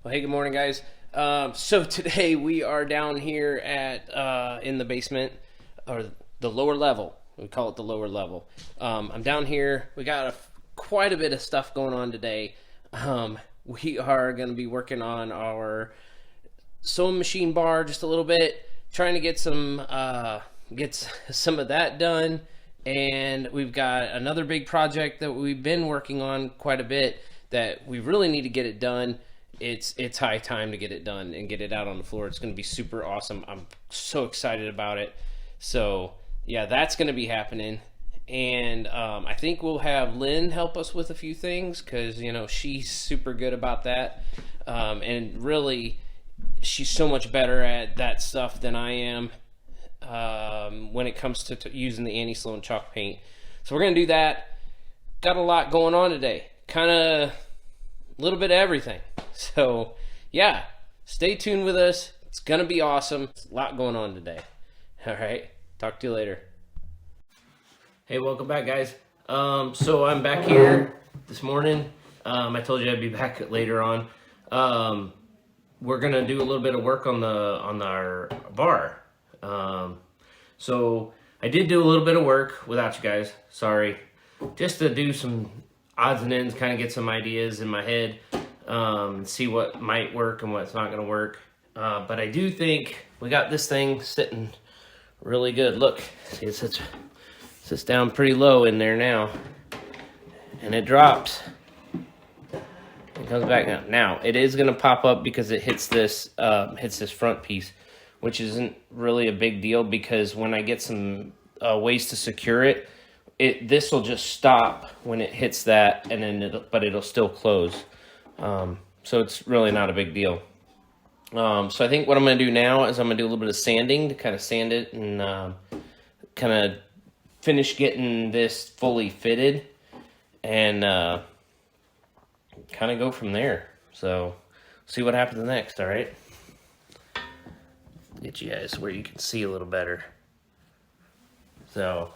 Well, hey, good morning, guys. So today we are down here at in the basement, or the lower level. We call it the lower level. I'm down here. We got quite a bit of stuff going on today. We are going to be working on our sewing machine bar just a little bit, trying to get some of that done. And we've got another big project that we've been working on quite a bit that we really need to get it done. It's high time to get it done and get it out on the floor. It's going to be super awesome. I'm so excited about it. So yeah, that's going to be happening. And I think we'll have Lynn help us with a few things because she's super good about that. And really, she's so much better at that stuff than I am when it comes to using the Annie Sloan chalk paint. So we're going to do that. Got a lot going on today. Kind of a little bit of everything. So yeah, stay tuned with us. It's going to be awesome. There's a lot going on today. All right. Talk to you later. Hey, welcome back, guys. So I'm back here this morning. I told you I'd be back later on. We're going to do a little bit of work on our bar. So I did do a little bit of work without you guys. Sorry. Just to do some odds and ends, kind of get some ideas in my head, see what might work and what's not going to work. But I do think we got this thing sitting really good. Look, see, it sits down pretty low in there now, and it drops. It comes back now. Now it is going to pop up because it hits this front piece, which isn't really a big deal because when I get some ways to secure it, this will just stop when it hits that, and then it'll still close. So it's really not a big deal. So I think what I'm going to do now is I'm going to do a little bit of sanding to kind of sand it and kind of finish getting this fully fitted and kind of go from there. So see what happens next. All right. Get you guys where you can see a little better. So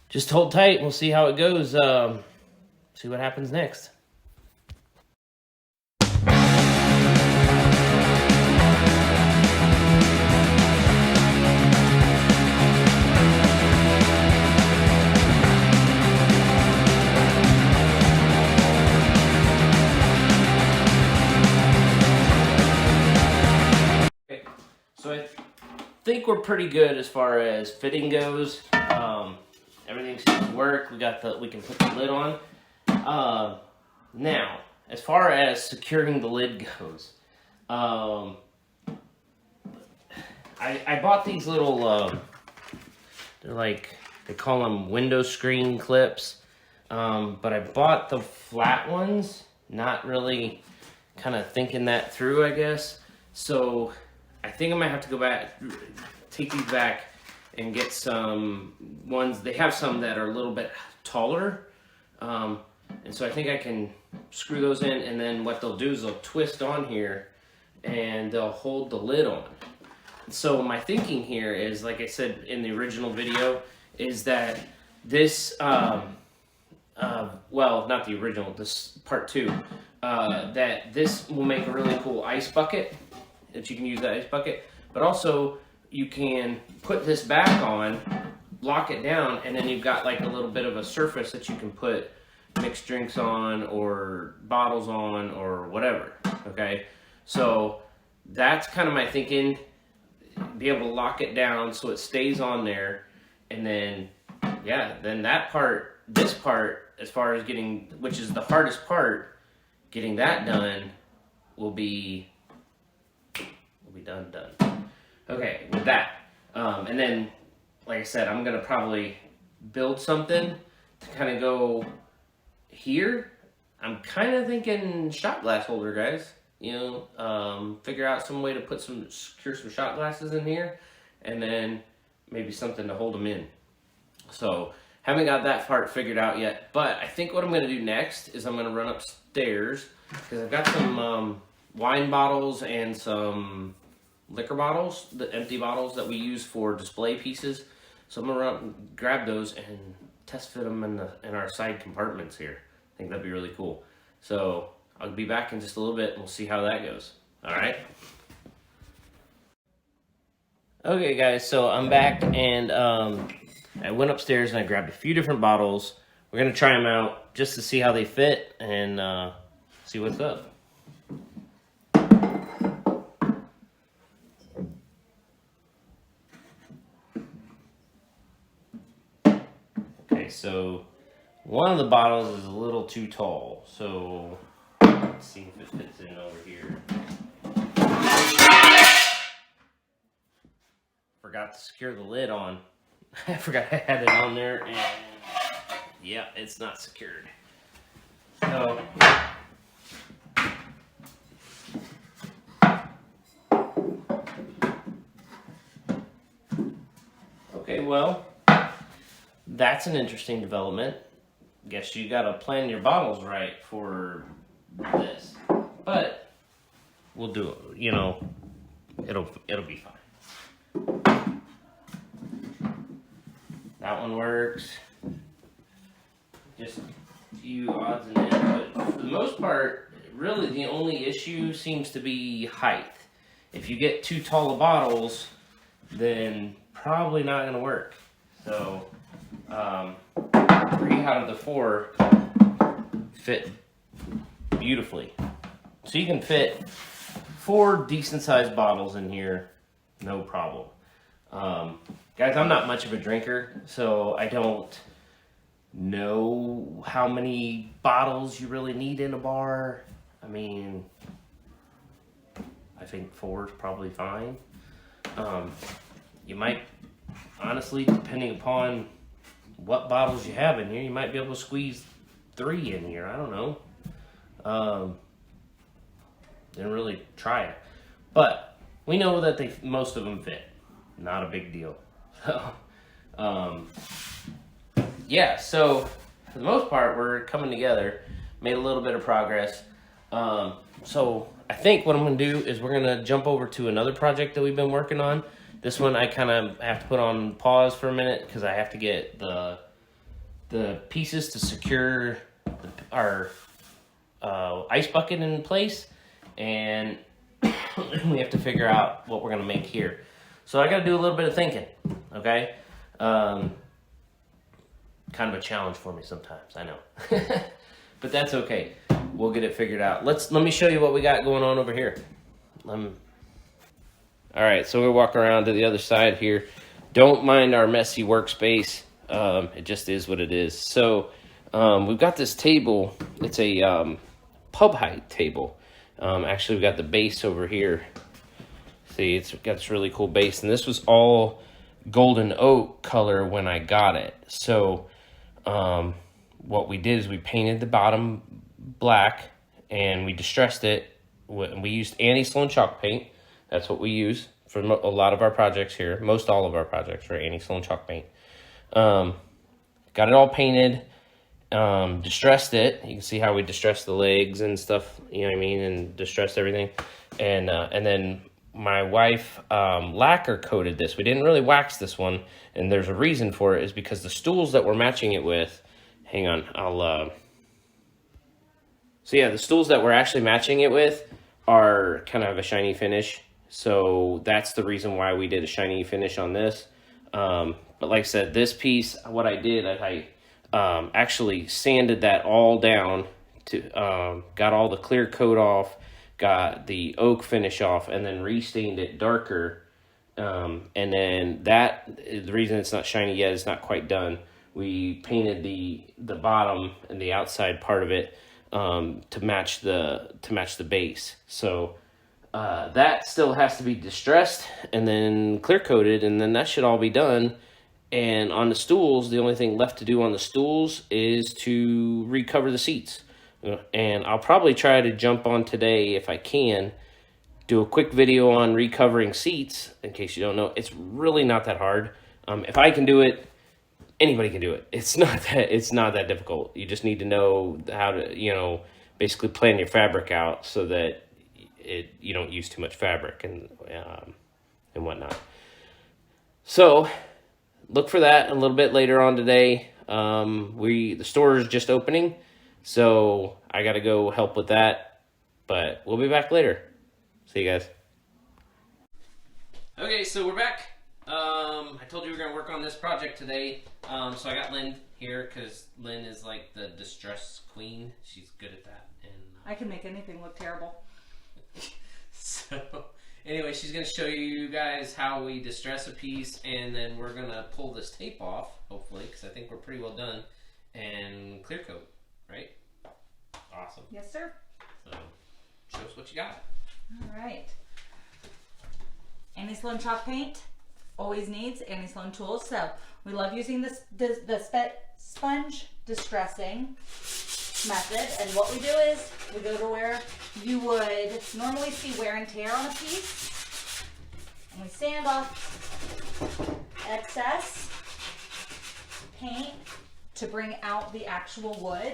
just hold tight and we'll see how it goes. See what happens next. Okay, so I think we're pretty good as far as fitting goes. Everything seems to work. We can put the lid on. Now, as far as securing the lid goes, I bought these little, they call them window screen clips, but I bought the flat ones, not really kind of thinking that through, I guess. So I think I might have to go back, take these back, and get some ones. They have some that are a little bit taller, and so I think I can screw those in, and then what they'll do is they'll twist on here and they'll hold the lid on. So my thinking here is, like I said in the original video, is that this well, not the original, this part 2, that this will make a really cool ice bucket, that you can use the ice bucket, but also you can put this back on, lock it down, and then you've got like a little bit of a surface that you can put mixed drinks on or bottles on or whatever. Okay, so that's kind of my thinking. Be able to lock it down so it stays on there, and then then that part, this part, as far as getting, which is the hardest part, getting that done will be done. Okay, with that, and then, like I said, I'm gonna probably build something to kind of go here. I'm kind of thinking shot glass holder, guys. Figure out some way to secure some shot glasses in here, and then maybe something to hold them in. So haven't got that part figured out yet, but I think what I'm gonna do next is I'm gonna run upstairs because I've got some wine bottles and some liquor bottles, the empty bottles that we use for display pieces. So I'm gonna run up and grab those and test fit them in our side compartments here. I think that'd be really cool. So I'll be back in just a little bit and we'll see how that goes. All right. Okay, guys, so I'm back, and I went upstairs and I grabbed a few different bottles. We're gonna try them out just to see how they fit and see what's up. Okay, so one of the bottles is a little too tall, so let's see if it fits in over here. Forgot to secure the lid on. I forgot I had it on there, and yeah, it's not secured. So okay, well, that's an interesting development. Guess you gotta plan your bottles right for this, but we'll do it. You know, it'll be fine. That one works. Just a few odds and ends, but for the most part, really the only issue seems to be height. If you get too tall of bottles, then probably not going to work. So 3 out of the 4 fit beautifully. So you can fit 4 decent sized bottles in here, no problem. Guys, I'm not much of a drinker, so I don't know how many bottles you really need in a bar. I mean, I think 4 is probably fine. You might, honestly, depending upon what bottles you have in here, you might be able to squeeze 3 in here. I don't know. Didn't really try it. But we know that most of them fit. Not a big deal. Yeah, so for the most part, we're coming together. Made a little bit of progress. So I think what I'm going to do is we're going to jump over to another project that we've been working on. This one I kind of have to put on pause for a minute because I have to get the pieces to secure our ice bucket in place, and we have to figure out what we're going to make here. So I got to do a little bit of thinking, okay? Kind of a challenge for me sometimes, I know. But that's okay. We'll get it figured out. Let me show you what we got going on over here. All right, so we'll walk around to the other side here. Don't mind our messy workspace. It just is what it is. So we've got this table. It's a pub height table. Actually, we've got the base over here. See, it's got this really cool base, and this was all golden oak color when I got it. So what we did is we painted the bottom black, and we distressed it. We used anti-Sloan chalk paint. That's what we use for a lot of our projects here. Most all of our projects are anti-Sloan chalk paint. Got it all painted, distressed it. You can see how we distressed the legs and stuff, you know what I mean, and distressed everything. And then my wife lacquer coated this. We didn't really wax this one, and there's a reason for it, is because the stools that we're matching it with, hang on, so yeah, the stools that we're actually matching it with are kind of a shiny finish. So that's the reason why we did a shiny finish on this. But like I said, this piece, what I did, I actually sanded that all down to, got all the clear coat off, got the oak finish off, and then restained it darker. And then the reason it's not shiny yet, it's not quite done. We painted the bottom and the outside part of it to match the base. So that still has to be distressed and then clear coated, and then that should all be done. And on the stools, the only thing left to do on the stools is to recover the seats. And I'll probably try to jump on today, if I can, do a quick video on recovering seats. In case you don't know, it's really not that hard. If I can do it, anybody can do it. It's not that difficult. You just need to know how to, basically plan your fabric out so that you don't use too much fabric and whatnot. So look for that a little bit later on today. The store is just opening, so I got to go help with that. But we'll be back later. See you guys. Okay, so we're back. I told you we were going to work on this project today. So I got Lynn here because Lynn is like the distress queen. She's good at that. And I can make anything look terrible. So anyway, she's going to show you guys how we distress a piece, and then we're going to pull this tape off, hopefully, because I think we're pretty well done, and clear coat, right? Awesome. Yes, sir. So show us what you got. All right. Anti-Sloan chalk paint always needs anti-Sloan tools. So we love using the sponge distressing method. And what we do is we go to where you would normally see wear and tear on a piece. And we sand off excess paint to bring out the actual wood.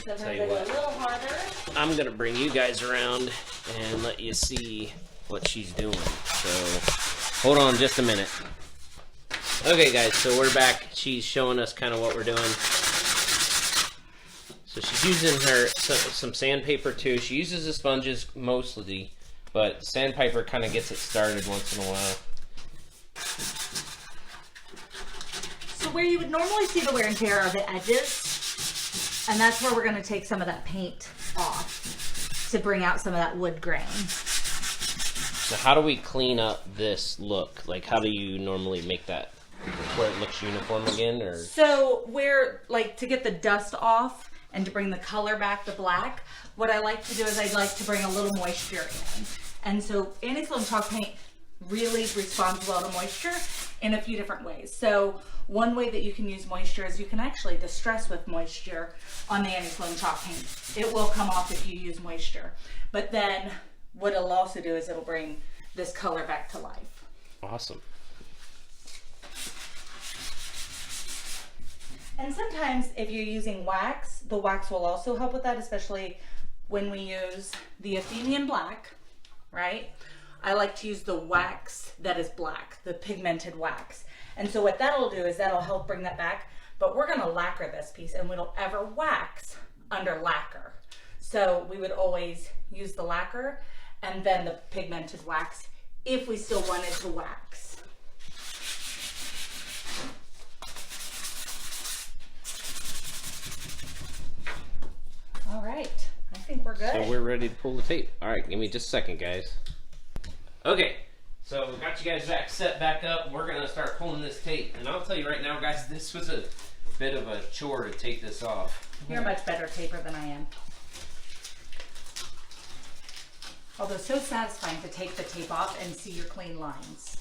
Sometimes they go a little harder. I'm gonna bring you guys around and let you see what she's doing. So hold on just a minute. Okay guys, so we're back. She's showing us kind of what we're doing. So she's using some sandpaper too. She uses the sponges mostly, but sandpaper kind of gets it started once in a while. So where you would normally see the wear and tear are the edges. And that's where we're going to take some of that paint off to bring out some of that wood grain. So how do we clean up this look? Like, how do you normally make that where it looks uniform again? Or so where, like, to get the dust off and to bring the color back to black, what I like to do is I like to bring a little moisture in. And so anti-Sloan chalk paint really responds well to moisture in a few different ways. So one way that you can use moisture is you can actually distress with moisture on the anti-Sloan chalk paint. It will come off if you use moisture. But then what it'll also do is it'll bring this color back to life. Awesome. And sometimes if you're using wax, the wax will also help with that, especially when we use the Athenian black, right? I like to use the wax that is black, the pigmented wax. And so what that'll do is that'll help bring that back, but we're gonna lacquer this piece and we don't ever wax under lacquer. So we would always use the lacquer and then the pigmented wax if we still wanted to wax. All right, I think we're good. So we're ready to pull the tape. All right, give me just a second, guys. Okay, so we got you guys set back up. We're gonna start pulling this tape. And I'll tell you right now, guys, this was a bit of a chore to take this off. You're a much better taper than I am. Although so satisfying to take the tape off and see your clean lines.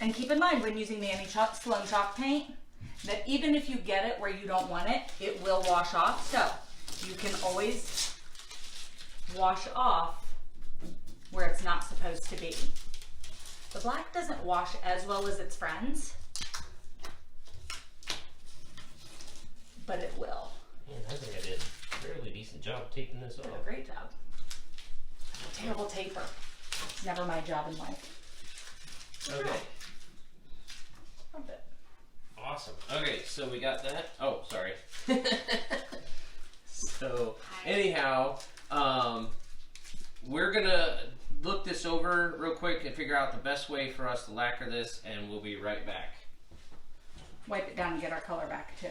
And keep in mind when using the anti-Sloan chalk paint, that even if you get it where you don't want it, it will wash off. So you can always wash off where it's not supposed to be. The black doesn't wash as well as its friends, but it will. Man, I think I did a fairly decent job taping this off. You did a great job. I'm a terrible taper. It's never my job in life. Okay. A bit. Awesome. Okay, so we got that. Oh, sorry. So, anyhow, we're gonna look this over real quick and figure out the best way for us to lacquer this, and we'll be right back. Wipe it down and get our color back too.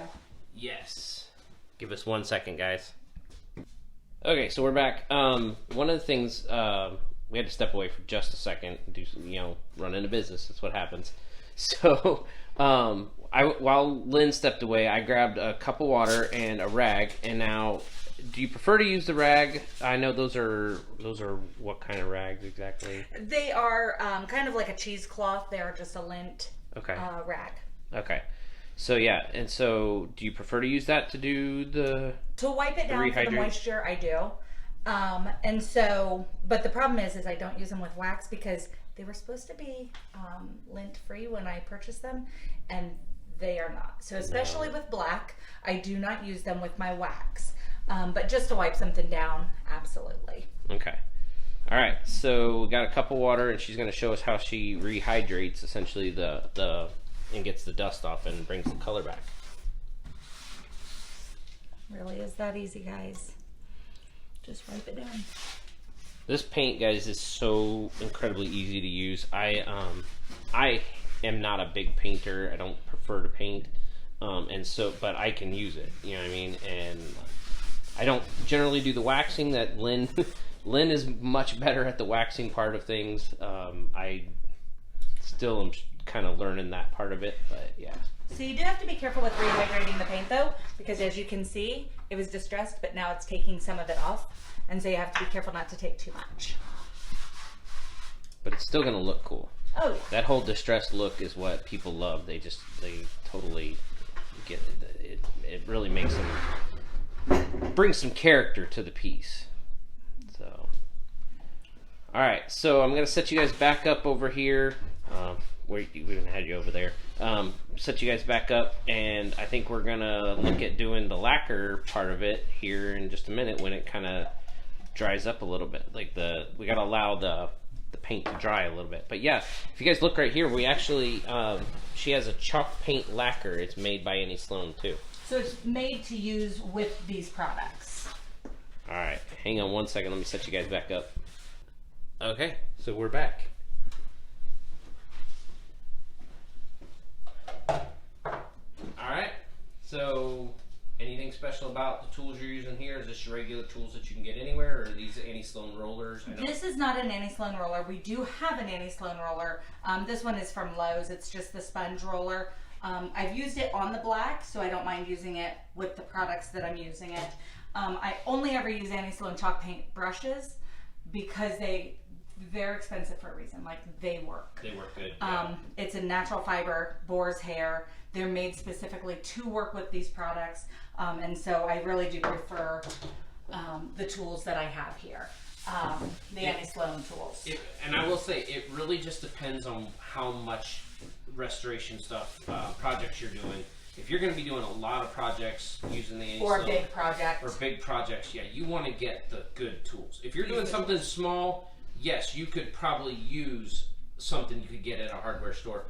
Yes. Give us 1 second, guys. Okay, so we're back. One of the things, we had to step away for just a second and do some, run into business. That's what happens. So, while Lynn stepped away, I grabbed a cup of water and a rag, and now, do you prefer to use the rag? I know those are what kind of rags exactly? They are kind of like a cheesecloth. They are just a lint rag. Okay. So yeah, and so do you prefer to use that to do to wipe it down for the moisture? I do. And so, but the problem is I don't use them with wax because they were supposed to be lint free when I purchased them, and they are not. So especially with black, I do not use them with my wax. But just to wipe something down, absolutely. Okay. All right. So we got a cup of water, and she's going to show us how she rehydrates essentially and gets the dust off and brings the color back. really is that easy, guys. Just wipe it down. This paint, guys, is so incredibly easy to use. I am not a big painter. I don't prefer to paint, but I can use it. You know what I mean? And I don't generally do the waxing. That Lynn is much better at the waxing part of things. I still am kind of learning that part of it, but yeah. So you do have to be careful with rehydrating the paint though, because as you can see, it was distressed, but now it's taking some of it off. And so you have to be careful not to take too much. But it's still gonna look cool. Oh yeah. That whole distressed look is what people love. They totally get it. It really makes them, brings some character to the piece. So, all right. So I'm gonna set you guys back up over here. We haven't had you over there. Set you guys back up, and I think we're gonna look at doing the lacquer part of it here in just a minute when it kind of dries up a little bit. Like we gotta allow the paint to dry a little bit. But yeah, if you guys look right here, we actually she has a chalk paint lacquer. It's made by Annie Sloan too. So it's made to use with these products. All right, hang on one second. Let me set you guys back up. Okay, so we're back. All right, so anything special about the tools you're using here? Is this your regular tools that you can get anywhere, or are these Annie Sloan rollers? This is not an Annie Sloan roller. We do have an Annie Sloan roller. This one is from Lowe's. It's just the sponge roller. I've used it on the black, so I don't mind using it with the products that I'm using it. I only ever use Annie Sloan chalk paint brushes because they're expensive for a reason. Like, they work. They work good. Yeah. It's a natural fiber, boar's hair. They're made specifically to work with these products. And so I really do prefer the tools that I have here. The Annie Sloan tools. And I will say, it really just depends on how much restoration stuff, projects you're doing. If you're going to be doing a lot of projects using the Annie Sloan, or a big project. Or big projects, yeah, you want to get the good tools. If you're doing something small, yes, you could probably use something you could get at a hardware store.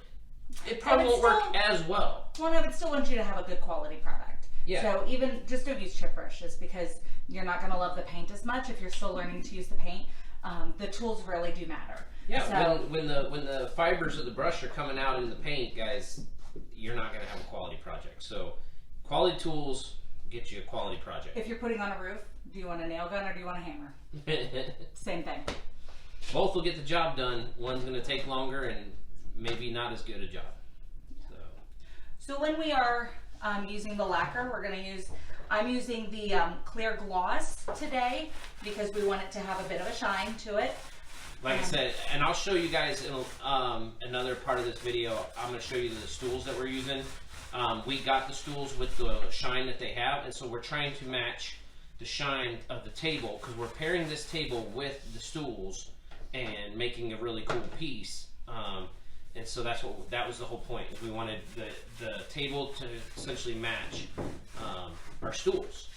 It probably won't work as well. Well, I would still want you to have a good quality product. Yeah. So even just don't use chip brushes, because you're not going to love the paint as much if you're still learning to use the paint. The tools really do matter. Yeah. So, when the fibers of the brush are coming out in the paint, guys, you're not going to have a quality project. So quality tools get you a quality project. if you're putting on a roof, do you want a nail gun or do you want a hammer? Same thing. Both will get the job done. One's going to take longer and maybe not as good a job. So when we are using the lacquer, I'm using the clear gloss today because we want it to have a bit of a shine to it. Like I said, and I'll show you guys in another part of this video, I'm going to show you the stools that we're using. We got the stools with the shine that they have, and so we're trying to match the shine of the table, because we're pairing this table with the stools and making a really cool piece. And so that was the whole point, is we wanted the table to essentially match our stools.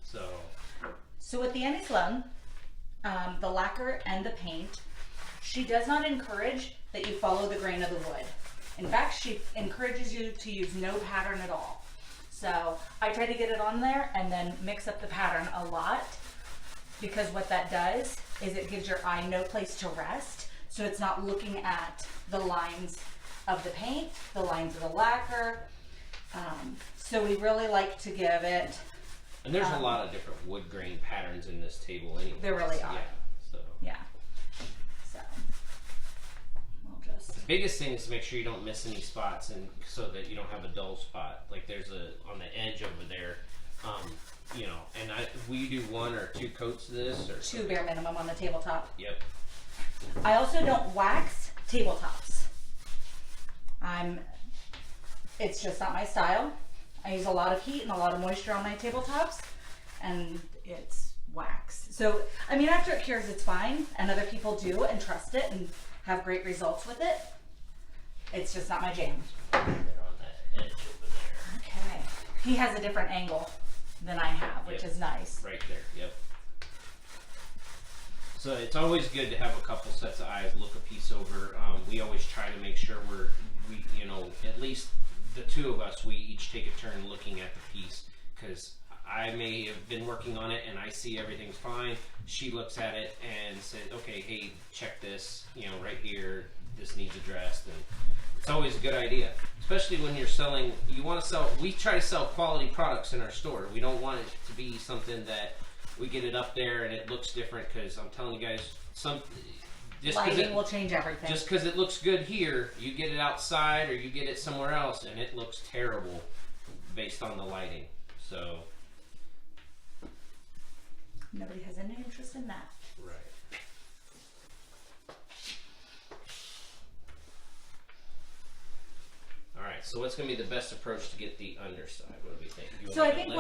So with the Annie Sloan, the lacquer and the paint, she does not encourage that you follow the grain of the wood. In fact, she encourages you to use no pattern at all. So I try to get it on there and then mix up the pattern a lot, because what that does is it gives your eye no place to rest. So it's not looking at the lines of the paint, the lines of the lacquer. So we really like to give it. And there's a lot of different wood grain patterns in this table anyway. There really are. Yeah. So we'll just. The biggest thing is to make sure you don't miss any spots, and so that you don't have a dull spot. Like there's on the edge over there, and we do 1 or 2 coats of this, or 2 bare minimum on the tabletop. Yep. I also don't wax tabletops. It's just not my style. I use a lot of heat and a lot of moisture on my tabletops, and it's wax. So, I mean, after it cures, it's fine, and other people do and trust it and have great results with it. It's just not my jam. They're on that edge over there. Okay. He has a different angle than I have, which is nice. Right there, yep. So it's always good to have a couple sets of eyes look a piece over. We always try to make sure we at least the 2 of us, we each take a turn looking at the piece, because I may have been working on it and I see everything's fine. She looks at it and says, okay, hey, check this, you know, right here, this needs addressed. And it's always a good idea, especially when you're selling, you want to sell, we try to sell quality products in our store. We don't want it to be something that we get it up there and it looks different, because I'm telling you guys, lighting will change everything. Just because it looks good here, you get it outside or you get it somewhere else and it looks terrible based on the lighting. So nobody has any interest in that. right. All right. So what's going to be the best approach to get the underside? What do we think? So I think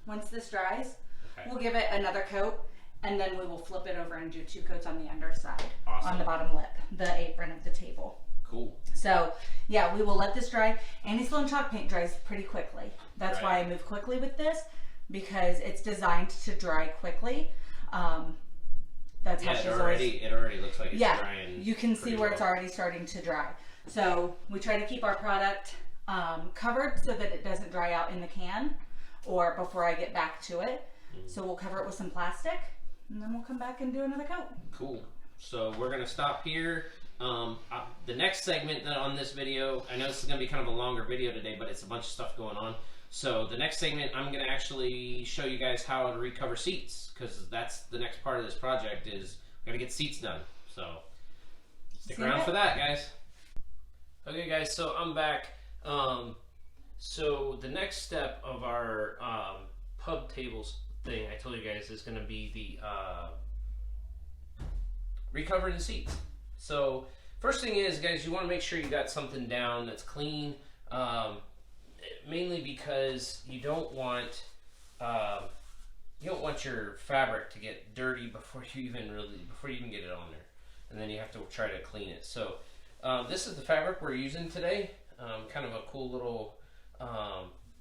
once this dries, okay, we'll give it another coat, and then we will flip it over and do 2 coats on the underside, awesome, on the bottom lip, the apron of the table. Cool. So yeah, we will let this dry. Anti-Sloan chalk paint dries pretty quickly. That's right, why I move quickly with this, because it's designed to dry quickly. That's how she's it already looks like it's drying. You can see where it's already starting to dry. So we try to keep our product covered so that it doesn't dry out in the can or before I get back to it. So we'll cover it with some plastic, and then we'll come back and do another coat. Cool. So we're gonna stop here. The next segment on this video, I know this is gonna be kind of a longer video today, but it's a bunch of stuff going on. So the next segment, I'm gonna actually show you guys how to recover seats, because that's the next part of this project, is we gotta get seats done. So stick around for that, guys. Okay, guys. So I'm back. So the next step of our pub tables thing, I told you guys, is going to be the recovering the seats. So first thing is, guys, you want to make sure you got something down that's clean, mainly because you don't want your fabric to get dirty before you even get it on there, and then you have to try to clean it. So this is the fabric we're using today. Kind of a cool little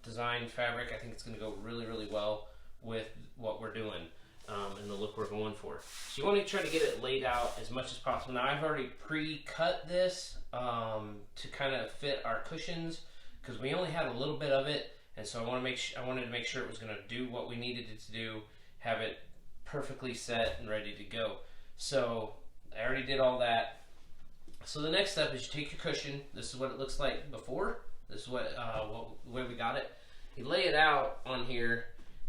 design fabric. I think it's going to go really, really well with what we're doing and the look we're going for. So you want to try to get it laid out as much as possible. Now I've already pre-cut this to kind of fit our cushions, because we only had a little bit of it, and so I wanted to make sure it was going to do what we needed it to do, have it perfectly set and ready to go. So I already did all that. So the next step is you take your cushion. This is what it looks like before. This is the way we got it. You lay it out on here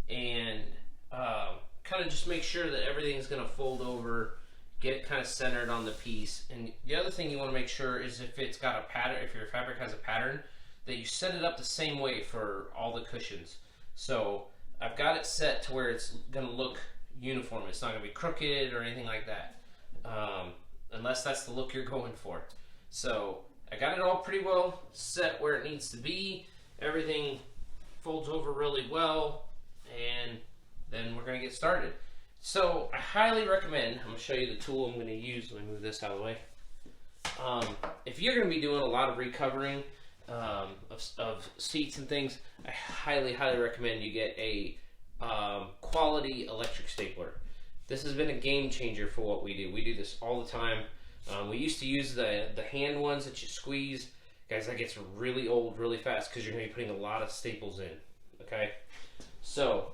and kind of just make sure that everything is going to fold over, get it kind of centered on the piece. And the other thing you want to make sure is if it's got a pattern, if your fabric has a pattern, that you set it up the same way for all the cushions. So I've got it set to where it's going to look uniform. It's not going to be crooked or anything like that. Unless that's the look you're going for. So I got it all pretty well set where it needs to be. Everything folds over really well, and then we're going to get started. So I highly recommend, I'm going to show you the tool I'm going to use. Let me move this out of the way. If you're going to be doing a lot of recovering of seats and things, I highly, highly recommend you get a quality electric stapler. This has been a game changer for what we do. We do this all the time. We used to use the hand ones that you squeeze. Guys, that gets really old really fast because you're going to be putting a lot of staples in. Okay? So,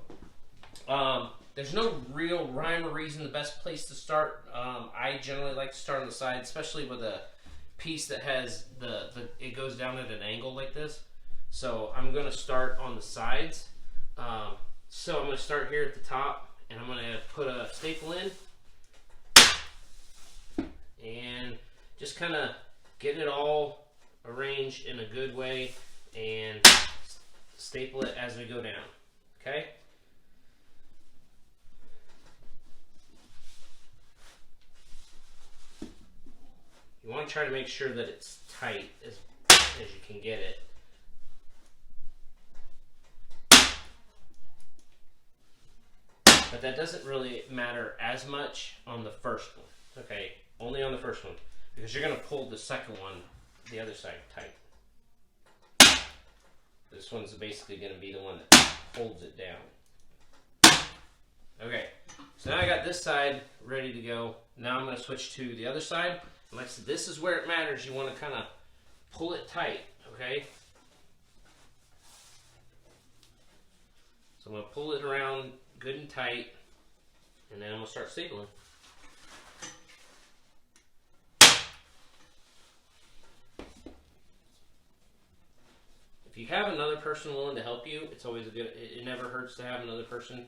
there's no real rhyme or reason the best place to start. I generally like to start on the side, especially with a piece that has it goes down at an angle like this. So I'm going to start on the sides. So I'm going to start here at the top. And I'm going to put a staple in and just kind of get it all arranged in a good way and staple it as we go down. Okay? You want to try to make sure that it's tight as you can get it. But that doesn't really matter as much on the first one. Okay, only on the first one, because you're going to pull the second one, the other side, tight. This one's basically going to be the one that holds it down. Okay, so now I got this side ready to go. Now I'm going to switch to the other side. And like I said, this is where it matters. You want to kind of pull it tight, okay? So I'm going to pull it around good and tight, and then I'm going to start stapling. If you have another person willing to help you, it's always a good, it never hurts to have another person.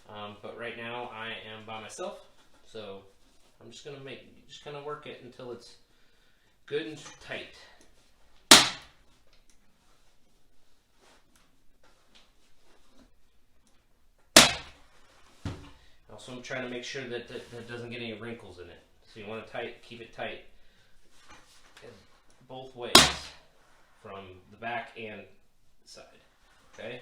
But right now I am by myself, so I'm just going to just kind of work it until it's good and tight. Also, I'm trying to make sure that that doesn't get any wrinkles in it. So you want to keep it tight both ways, from the back and the side. Okay.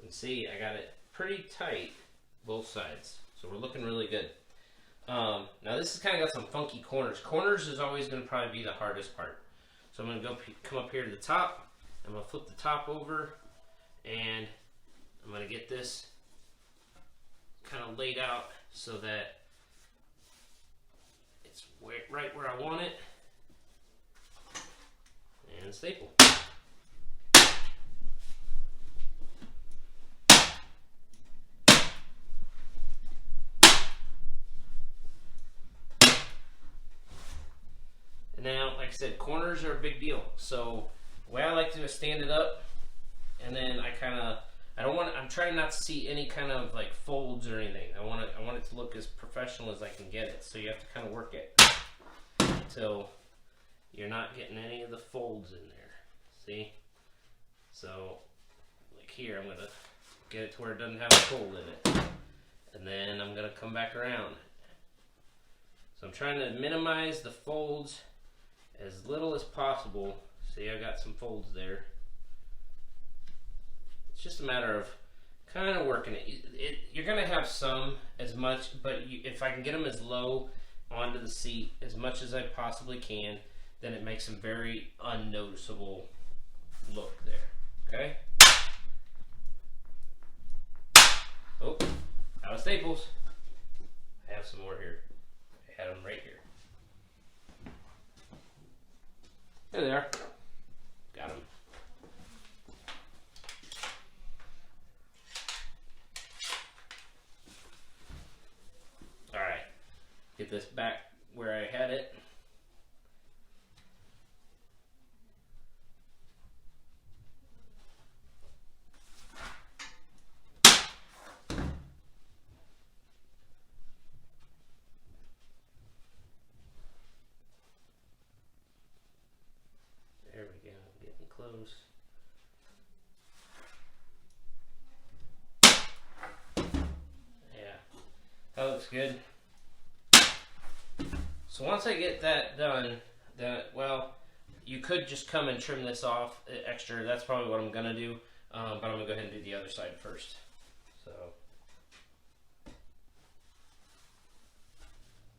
And see, I got it pretty tight both sides, so we're looking really good. Now this has kind of got some funky corners. Corners is always going to probably be the hardest part. So I'm going to come up here to the top. I'm going to flip the top over, and I'm going to get this kind of laid out so that it's right where I want it, and staple. And now, like I said, corners are a big deal. So the way I like to do is stand it up, and then I'm trying not to see any kind of like folds or anything. I want it to look as professional as I can get it. So you have to kind of work it until you're not getting any of the folds in there. See? So like here, I'm gonna get it to where it doesn't have a fold in it, and then I'm gonna come back around. So I'm trying to minimize the folds as little as possible. See, I got some folds there. It's just a matter of kind of working it. You're going to have some as much, but if I can get them as low onto the seat as much as I possibly can, then it makes them very unnoticeable look there. Okay? Oh, out of staples. I have some more here. I had them right here. There they are. Got them. All right. Get this back where I had it. There we go, getting close. Yeah, that looks good. So once I get that done, well, you could just come and trim this off extra. That's probably what I'm gonna do, but I'm gonna go ahead and do the other side first. So,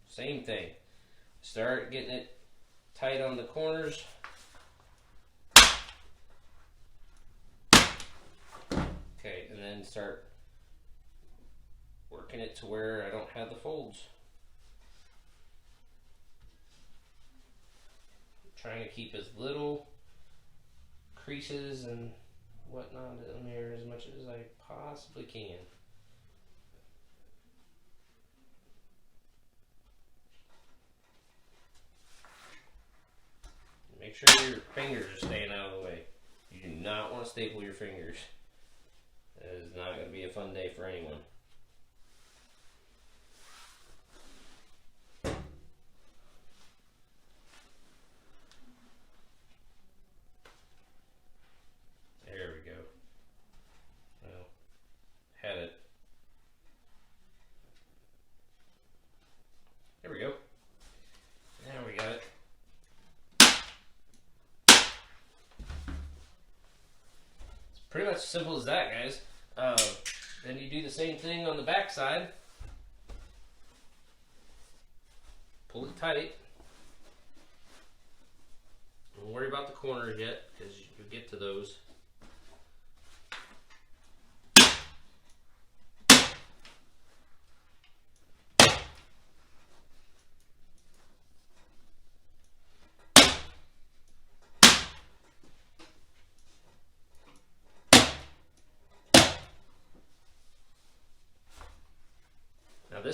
same thing. Start getting it tight on the corners. Okay, and then start working it to where I don't have the folds. I'm trying to keep as little creases and whatnot in there as much as I possibly can. Make sure your fingers are staying out of the way. You do not want to staple your fingers. That is not going to be a fun day for anyone. There we go. Well, had it. There we go. Now we got it. It's pretty much as simple as that, guys. Then you do the same thing on the back side. Pull it tight. Don't worry about the corners yet, because you'll get to those.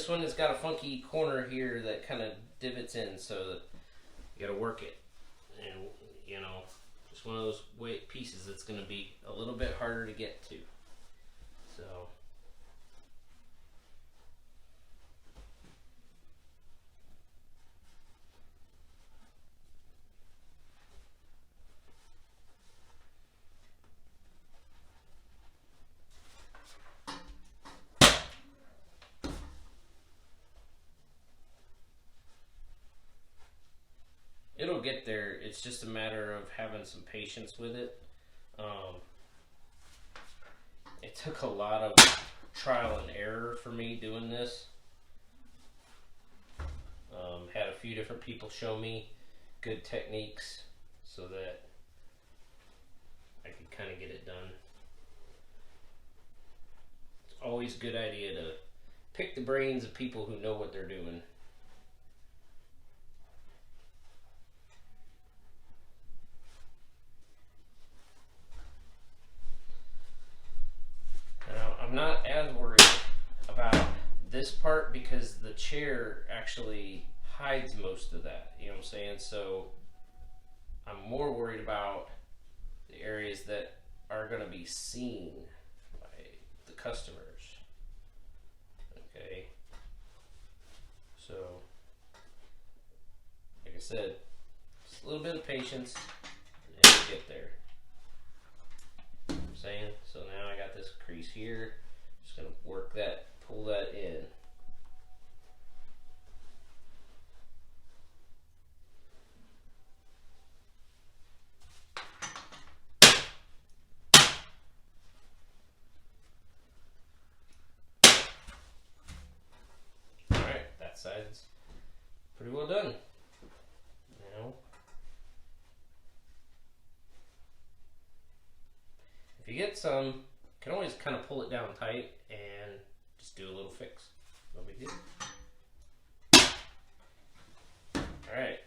this one has got a funky corner here that kind of divots in, so that you got to work it. And, you know, just one of those pieces that's going to be a little bit harder to get to. So... it'll get there. It's just a matter of having some patience with it. It took a lot of trial and error for me doing this. Had a few different people show me good techniques so that I could kind of get it done. It's always a good idea to pick the brains of people who know what they're doing. I'm not as worried about this part because the chair actually hides most of that, you know what I'm saying? So I'm more worried about the areas that are going to be seen by the customers. Okay, so like I said, just a little bit of patience and we'll get there. You know what I'm saying? So now I got this crease here. Just gonna work that, pull that in. Alright, that side's pretty well done. Now, if you get some, you can always kind of pull it down tight and just do a little fix. No big deal. Alright.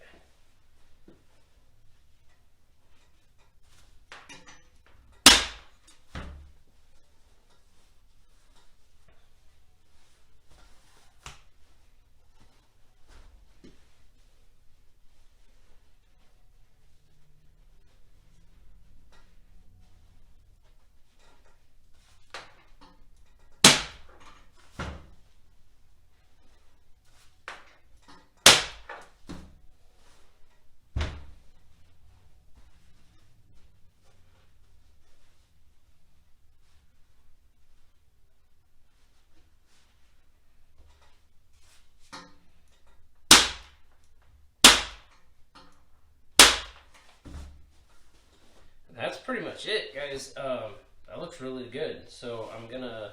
That's pretty much it, guys. That looks really good. So I'm gonna,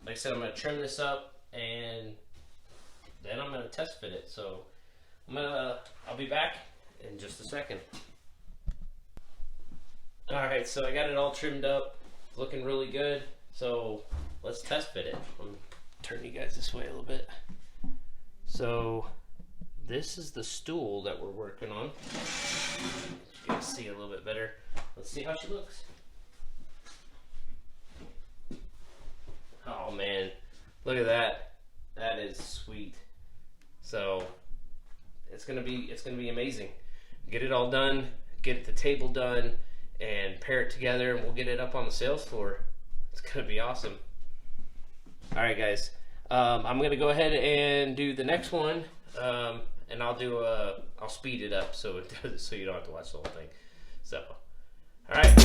like I said, I'm gonna trim this up and then I'm gonna test fit it. So I'll be back in just a second. All right, so I got it all trimmed up, looking really good. So let's test fit it. I'm gonna turn you guys this way a little bit. So this is the stool that we're working on. You guys see a little bit better. Let's see how she looks. Oh man, look at that. That is sweet. So it's gonna be amazing. Get it all done, get the table done, and pair it together, and we'll get it up on the sales floor. It's gonna be awesome. All right, guys. I'm gonna go ahead and do the next one, and I'll speed it up so you don't have to watch the whole thing. So, all right.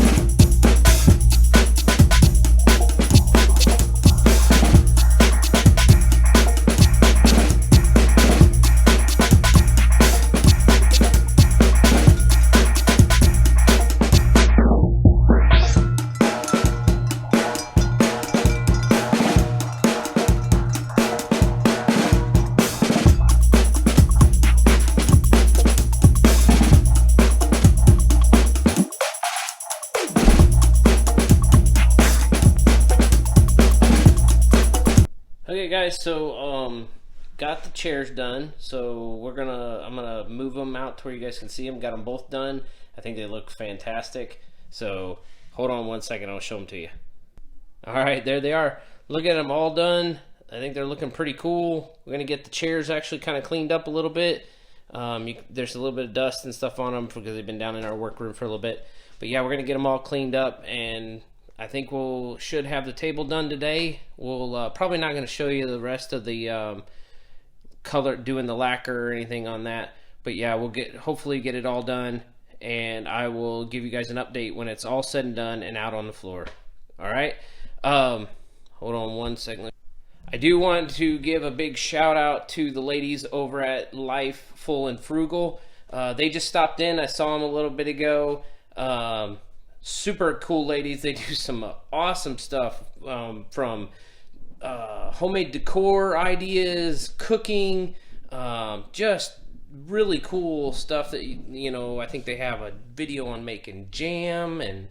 Okay guys, so got the chairs done, so I'm gonna move them out to where you guys can see them. Got them both done. I think they look fantastic. So hold on one second, I'll show them to you. All right, there they are. Look at them all done. I think they're looking pretty cool. We're gonna get the chairs actually kind of cleaned up a little bit. There's a little bit of dust and stuff on them because they've been down in our workroom for a little bit. But yeah, we're gonna get them all cleaned up, and I think should have the table done today. We'll probably not gonna show you the rest of the color, doing the lacquer or anything on that. But yeah, we'll hopefully get it all done, and I will give you guys an update when it's all said and done and out on the floor. All right. Hold on one second. I do want to give a big shout out to the ladies over at Life, Full and Frugal. They just stopped in. I saw them a little bit ago. Super cool ladies. They do some awesome stuff, from homemade decor ideas, cooking, just really cool stuff that, you know, I think they have a video on making jam, and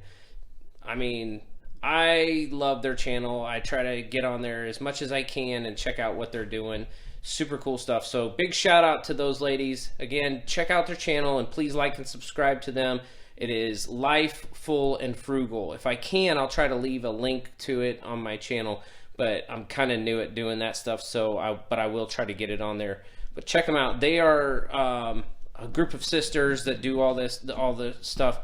I mean, I love their channel. I try to get on there as much as I can and check out what they're doing. Super cool stuff. So big shout out to those ladies. Again, check out their channel and please like and subscribe to them. It is Life, Full and Frugal. If I can, I'll try to leave a link to it on my channel, but I'm kind of new at doing that stuff, but I will try to get it on there. But check them out. They are a group of sisters that do all the stuff.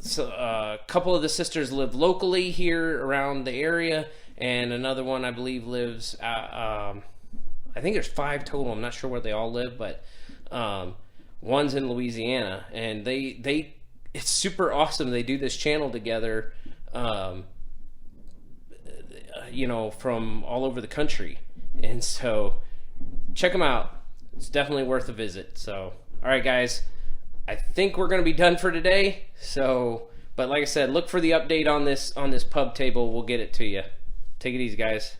So a couple of the sisters live locally here around the area, and another one I believe lives I think there's 5 total. I'm not sure where they all live, but one's in Louisiana, and it's super awesome. They do this channel together, you know, from all over the country, and so check them out. It's definitely worth a visit. So all right, guys, I think we're going to be done for today. So, but like I said, look for the update on this pub table. We'll get it to you. Take it easy, guys.